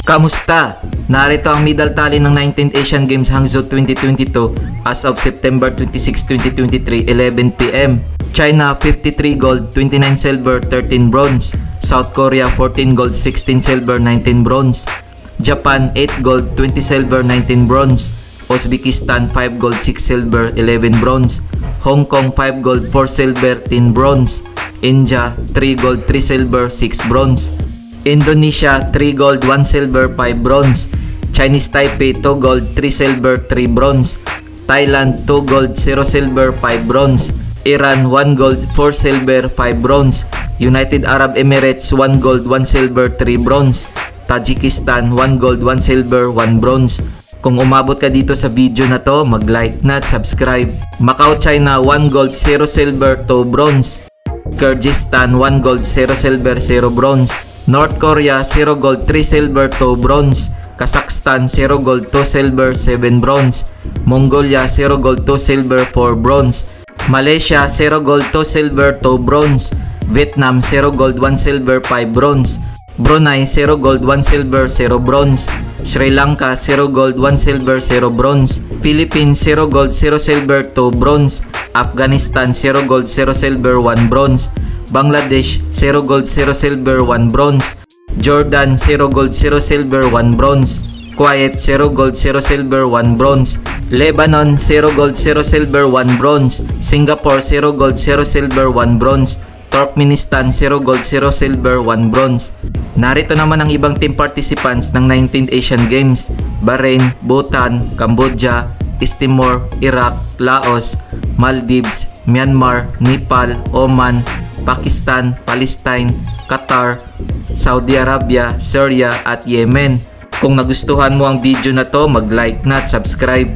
Kamusta? Narito ang medal tally ng 19th Asian Games Hangzhou 2022 as of September 26, 2023, 11 PM. China 53 gold, 29 silver, 13 bronze. South Korea 14 gold, 16 silver, 19 bronze. Japan 8 gold, 20 silver, 19 bronze. Uzbekistan 5 gold, 6 silver, 11 bronze. Hong Kong 5 gold, 4 silver, 10 bronze. India 3 gold, 3 silver, 6 bronze. Indonesia 3 gold, 1 silver, 5 bronze. Chinese Taipei 2 gold, 3 silver, 3 bronze. Thailand 2 gold, 0 silver, 5 bronze. Iran 1 gold, 4 silver, 5 bronze. United Arab Emirates 1 gold, 1 silver, 3 bronze. Tajikistan 1 gold, 1 silver, 1 bronze. Kung umabot ka dito sa video na to, mag-like na at subscribe. Macau, China 1 gold, 0 silver, 2 bronze. Kyrgyzstan 1 gold, 0 silver, 0 bronze. North Korea 0 gold, 3 silver, 2 bronze. Kazakhstan 0 gold, 2 silver, 7 bronze. Mongolia 0 gold, 2 silver, 4 bronze. Malaysia 0 gold, 2 silver, 2 bronze. Vietnam 0 gold, 1 silver, 5 bronze. Brunei 0 gold, 1 silver, 0 bronze. Sri Lanka 0 gold, 1 silver, 0 bronze. Philippines 0 gold, 0 silver, 2 bronze. Afghanistan 0 gold, 0 silver, 1 bronze. Bangladesh 0 gold, 0 silver, 1 bronze. Jordan 0 gold, 0 silver, 1 bronze. Kuwait 0 gold, 0 silver, 1 bronze. Lebanon 0 gold, 0 silver, 1 bronze. Singapore 0 gold, 0 silver, 1 bronze. Turkmenistan 0 gold, 0 silver, 1 bronze. Narito naman ang ibang team participants ng 19th Asian Games: Bahrain, Bhutan, Cambodia, East Timor, Iraq, Laos, Maldives, Myanmar, Nepal, Oman, Pakistan, Palestine, Qatar, Saudi Arabia, Syria at Yemen. Kung nagustuhan mo ang video na to, mag-like na at subscribe.